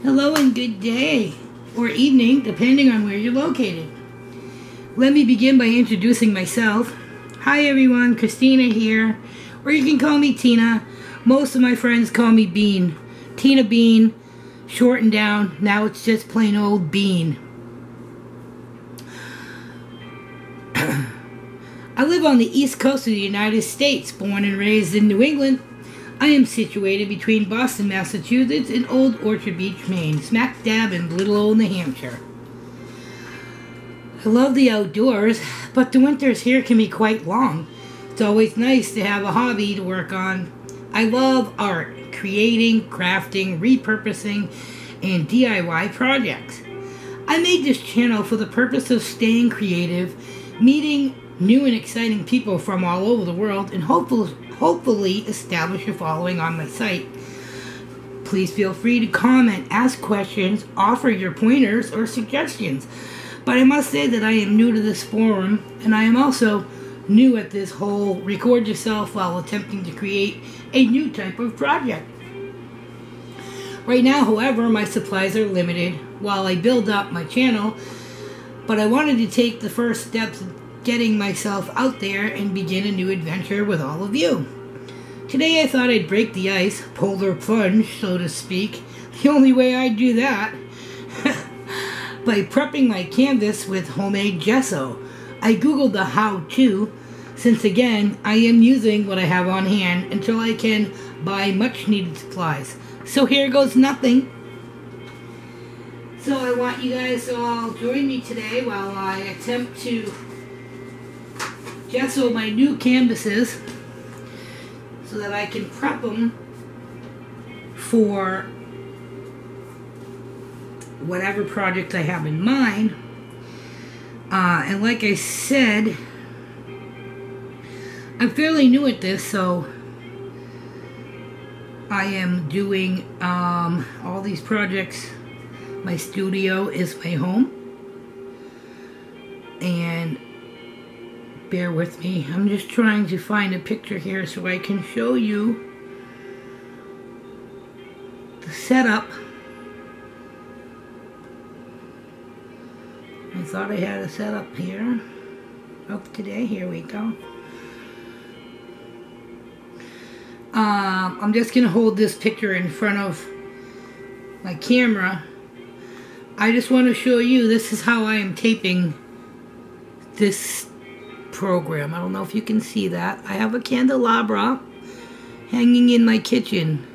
Hello and good day, or evening, depending on where you're located. Let me begin by introducing myself. Hi everyone, Christina here, or you can call me Tina. Most of my friends call me Bean. Tina Bean, shortened down, now it's just plain old Bean. I live on the east coast of the United States, born and raised in New England. I am situated between Boston, Massachusetts and Old Orchard Beach, Maine, smack dab in little old New Hampshire. I love the outdoors, but the winters here can be quite long. It's always nice to have a hobby to work on. I love art, creating, crafting, repurposing, and DIY projects. I made this channel for the purpose of staying creative, meeting new and exciting people from all over the world, and hopefully establish a following on my site. Please feel free to comment, ask questions, offer your pointers or suggestions. But I must say that I am new to this forum, and I am also new at this whole record yourself while attempting to create a new type of project. Right now, however, my supplies are limited while I build up my channel, but I wanted to take the first steps getting myself out there and begin a new adventure with all of you. Today I thought I'd break the ice, polar plunge, so to speak. The only way I'd do that by prepping my canvas with homemade gesso. I googled the how-to, since again I am using what I have on hand until I can buy much needed supplies. So here goes nothing. So I want you guys to all join me today while I attempt to gesso my new canvases so that I can prep them for whatever project I have in mind. And like I said, I'm fairly new at this, so I am doing all these projects. My studio is my home, and bear with me. I'm just trying to find a picture here so I can show you the setup. I thought I had a setup here. Oh, today, here we go. I'm just going to hold this picture in front of my camera. I just want to show you, this is how I am taping this program. I don't know if you can see that. I have a candelabra hanging in my kitchen.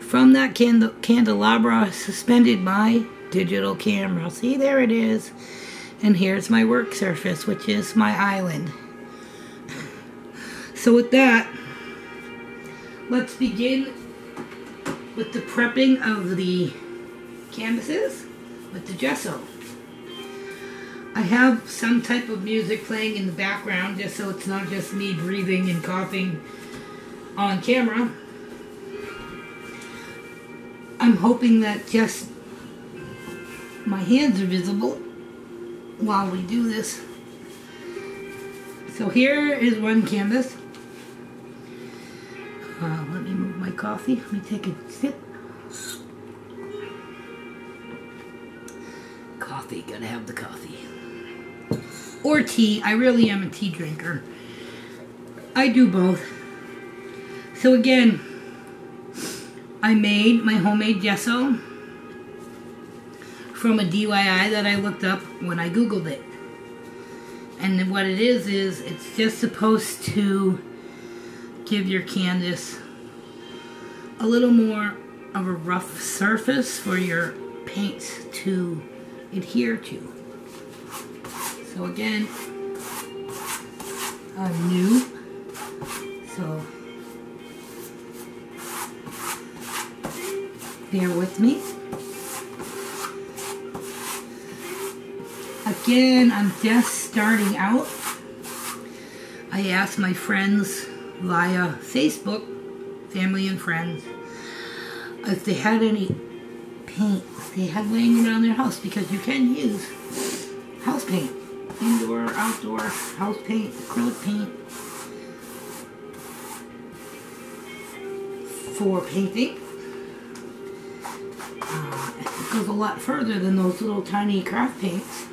From that candelabra, I suspended my digital camera. See, there it is. And here's my work surface, which is my island. So with that, let's begin with the prepping of the canvases with the gesso. I have some type of music playing in the background just so it's not just me breathing and coughing on camera. I'm hoping that just my hands are visible while we do this. So here is one canvas. Let me move my coffee. Let me take a sip. Coffee, gotta have the coffee. Or tea. I really am a tea drinker. I do both. So again, I made my homemade gesso from a DIY that I looked up when I googled it. And then what it is it's just supposed to give your canvas a little more of a rough surface for your paints to adhere to. So again, I'm new, so bear with me. Again, I'm just starting out. I asked my friends via Facebook, family and friends, if they had any paint they had laying around their house, because you can use house paint, indoor, outdoor, house paint, acrylic paint for painting. It goes a lot further than those little tiny craft paints.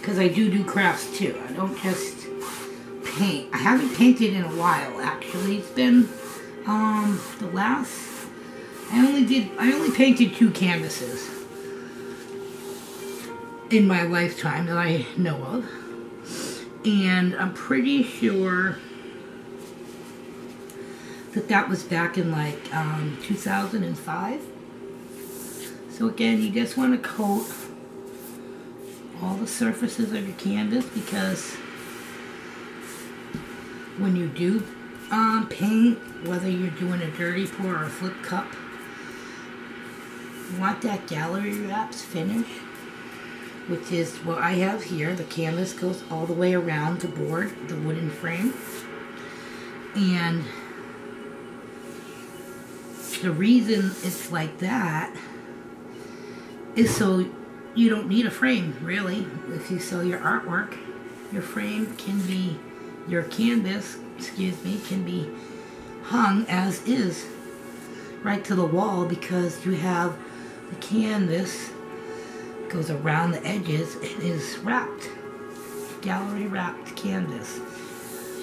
Because I do crafts too. I don't just paint. I haven't painted in a while, actually. It's been the last... I only painted 2 canvases in my lifetime that I know of. And I'm pretty sure that was back in like 2005. So again, you just want to coat all the surfaces of your canvas, because when you do paint, whether you're doing a dirty pour or a flip cup, you want that gallery wraps finish, which is what I have here. The canvas goes all the way around the board, the wooden frame. And the reason it's like that is so you don't need a frame, really. If you sell your artwork, your frame can be, your canvas, can be hung as is right to the wall, because you have the canvas goes around the edges. It is wrapped, gallery wrapped canvas.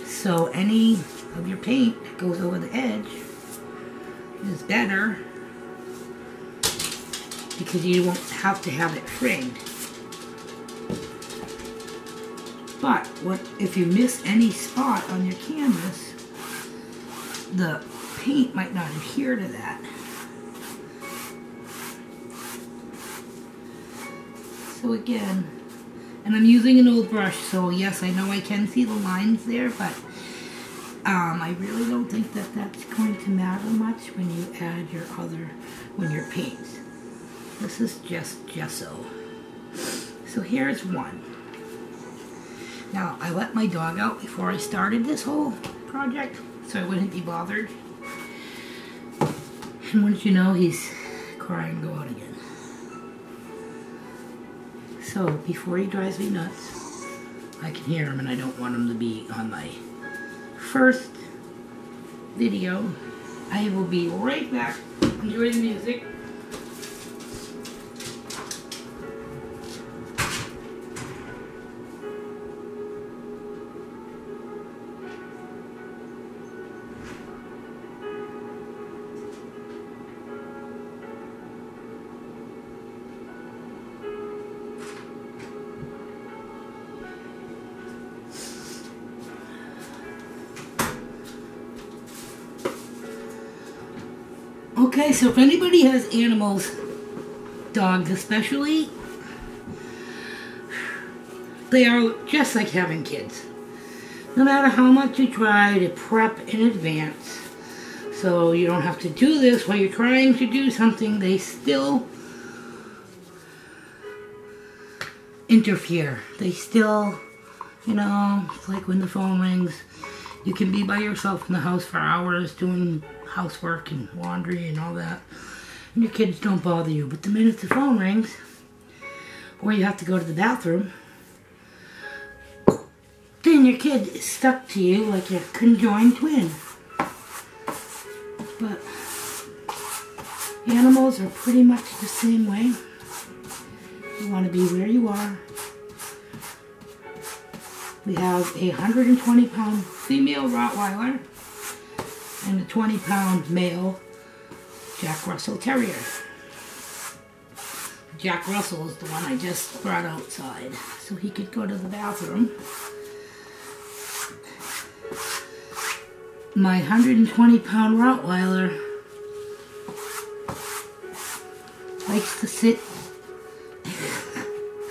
So any of your paint that goes over the edge is better, because you won't have to have it framed. But if you miss any spot on your canvas, the paint might not adhere to that. So again, and I'm using an old brush, so yes, I know I can see the lines there, but I really don't think that that's going to matter much when you add when your paints. This is just gesso. So here's one. Now, I let my dog out before I started this whole project, so I wouldn't be bothered. And once you know, he's crying, go out again. So, before he drives me nuts, I can hear him, and I don't want him to be on my first video. I will be right back. Enjoy the music. Okay, so if anybody has animals, dogs especially, they are just like having kids. No matter how much you try to prep in advance, so you don't have to do this while you're trying to do something, they still interfere. They still, you know, it's like when the phone rings, you can be by yourself in the house for hours doing housework and laundry and all that, and your kids don't bother you. But the minute the phone rings, or you have to go to the bathroom, then your kid is stuck to you like a conjoined twin. But animals are pretty much the same way. You want to be where you are. We have a 120-pound female Rottweiler and a 20-pound male Jack Russell Terrier. Jack Russell is the one I just brought outside so he could go to the bathroom. My 120-pound Rottweiler likes to sit.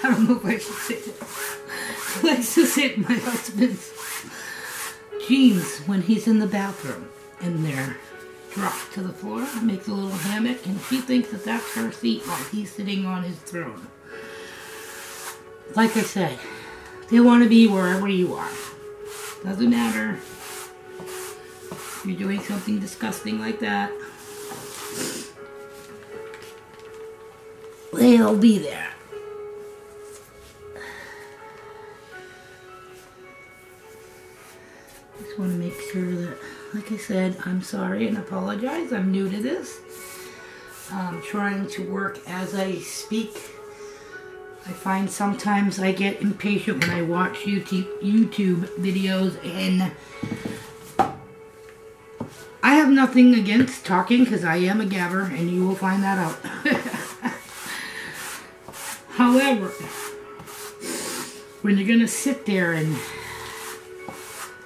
I don't know if I should say it. He likes to sit in my husband's jeans when he's in the bathroom, and they're dropped to the floor. Makes a little hammock, and she thinks that that's her seat while he's sitting on his throne. Like I said, they want to be wherever you are. Doesn't matter if you're doing something disgusting like that. They'll be there. Just want to make sure that, like I said, I'm sorry and apologize. I'm new to this. I'm trying to work as I speak. I find sometimes I get impatient when I watch YouTube videos, and I have nothing against talking because I am a gabber, and you will find that out. However, when you're going to sit there and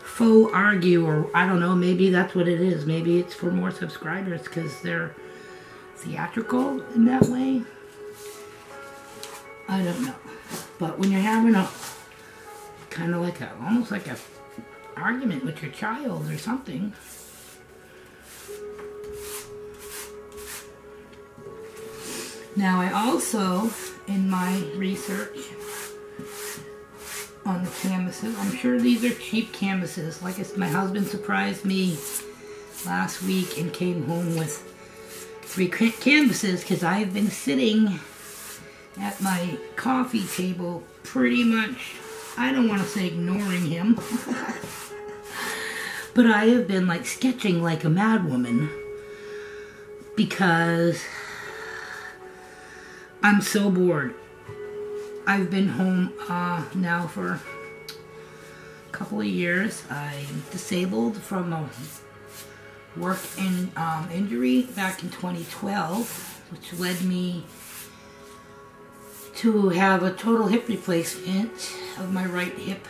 faux argue, or I don't know, maybe that's what it is. Maybe it's for more subscribers because they're theatrical in that way. I don't know. But when you're having a kind of like a, almost like a argument with your child or something. Now I also, in my research on the canvases, I'm sure these are cheap canvases. Like my husband surprised me last week and came home with 3 canvases because I've been sitting at my coffee table pretty much, I don't want to say ignoring him, but I have been like sketching like a madwoman because I'm so bored. I've been home now for a couple of years. I'm disabled from a work injury back in 2012, which led me to have a total hip replacement of my right hip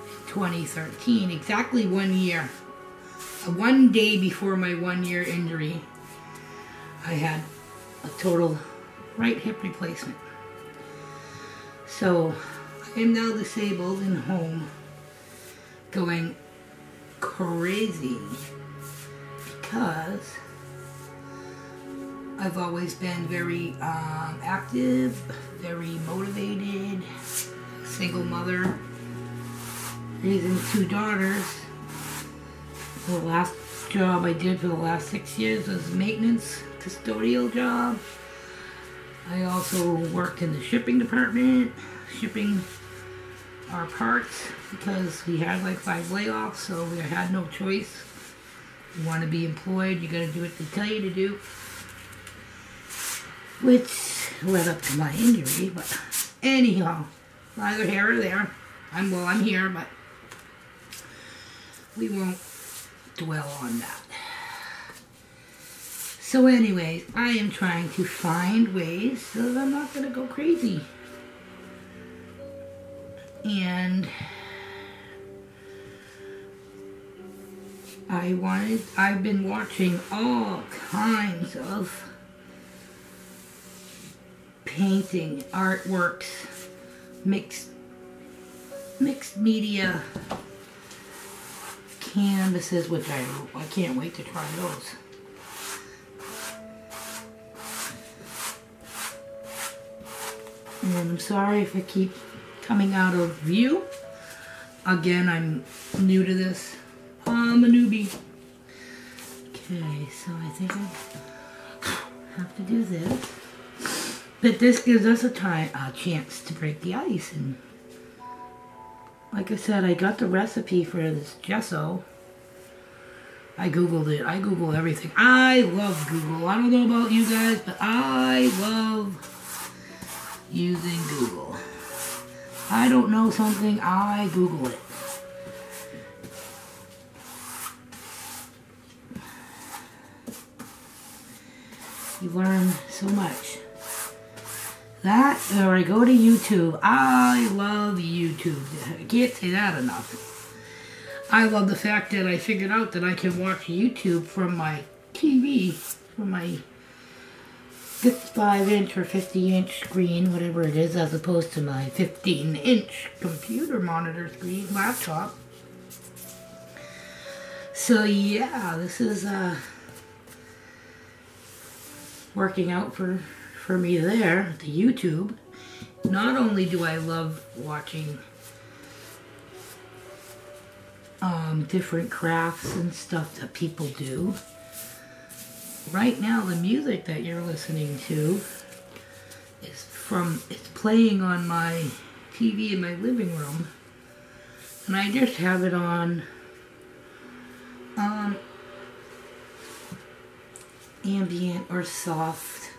in 2013. Exactly 1 year. One day before my 1 year injury, I had a total right hip replacement. So I am now disabled and home, going crazy because I've always been very active, very motivated, single mother, raising 2 daughters. The last job I did for the last 6 years was maintenance, custodial job. I also worked in the shipping department, shipping our parts because we had like 5 layoffs, so we had no choice. You want to be employed, you got to do what they tell you to do. Which led up to my injury, but anyhow, neither here or there. I'm here, but we won't dwell on that. So anyways, I am trying to find ways so that I'm not going to go crazy. And I've been watching all kinds of painting, artworks, mixed media canvases, which I can't wait to try those. And I'm sorry if I keep coming out of view. Again, I'm new to this. I'm a newbie. Okay, so I think I have to do this. But this gives us a chance to break the ice. And like I said, I got the recipe for this gesso. I Googled it. I Google everything. I love Google. I don't know about you guys, but I love using Google. I don't know something, I Google it. You learn so much. That, or I go to YouTube. I love YouTube. I can't say that enough. I love the fact that I figured out that I can watch YouTube from my TV, from my 55-inch or 50-inch screen, whatever it is, as opposed to my 15-inch computer monitor screen, laptop. So yeah, this is working out for me there, the YouTube. Not only do I love watching different crafts and stuff that people do. Right now, the music that you're listening to it's playing on my TV in my living room, and I just have it on ambient or soft.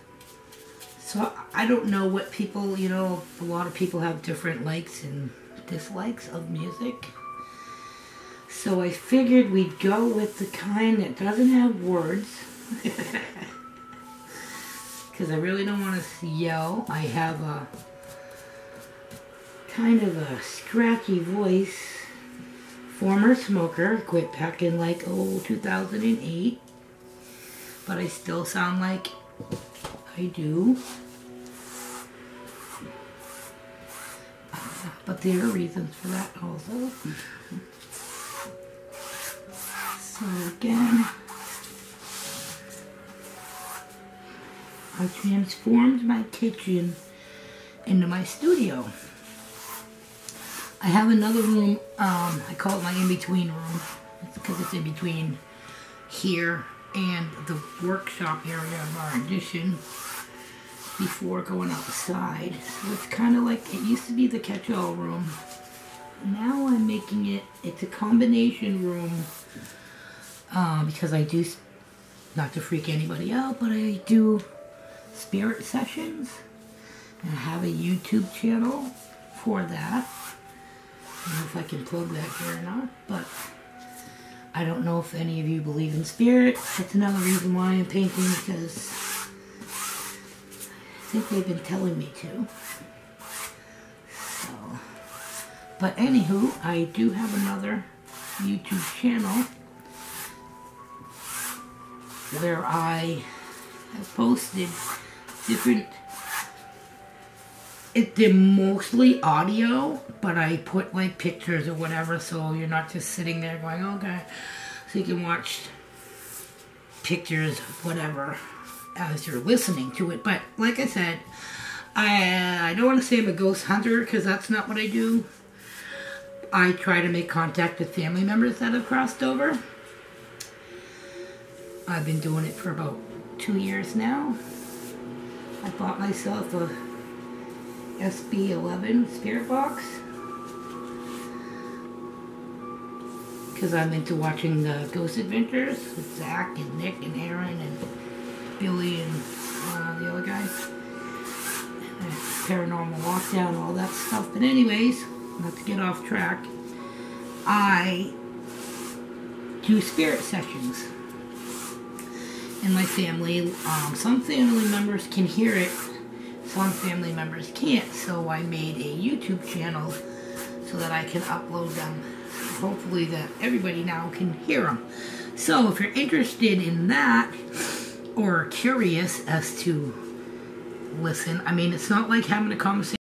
So I don't know what people, you know, a lot of people have different likes and dislikes of music. So I figured we'd go with the kind that doesn't have words. Because I really don't want to yell. I have a kind of a scratchy voice. Former smoker, quit back in like 2008. But I still sound like I do. But there are reasons for that also. So again, I transformed my kitchen into my studio. I have another room, I call it my in-between room. It's because it's in between here and the workshop area of our addition before going outside. So it's kind of like, it used to be the catch-all room. Now I'm making it, it's a combination room because I do, not to freak anybody out, but I do spirit sessions. And I have a YouTube channel for that. I don't know if I can plug that here or not, but I don't know if any of you believe in spirit. That's another reason why I'm painting, because I think they've been telling me to. So, but anywho, I do have another YouTube channel where I have posted different, they're mostly audio, but I put like pictures or whatever, so you're not just sitting there going, okay. So you can watch pictures, whatever, as you're listening to it. But like I said, I don't want to say I'm a ghost hunter, because that's not what I do. I try to make contact with family members that have crossed over. I've been doing it for about 2 years now. I bought myself a SB11 spirit box because I'm into watching the Ghost Adventures with Zach and Nick and Aaron and Billy and the other guys. Paranormal Lockdown, all that stuff. But anyways, not to get off track, I do spirit sessions. In my family, some family members can hear it, some family members can't, so I made a YouTube channel so that I can upload them. Hopefully that everybody now can hear them. So if you're interested in that, or curious as to listen, I mean, it's not like having a conversation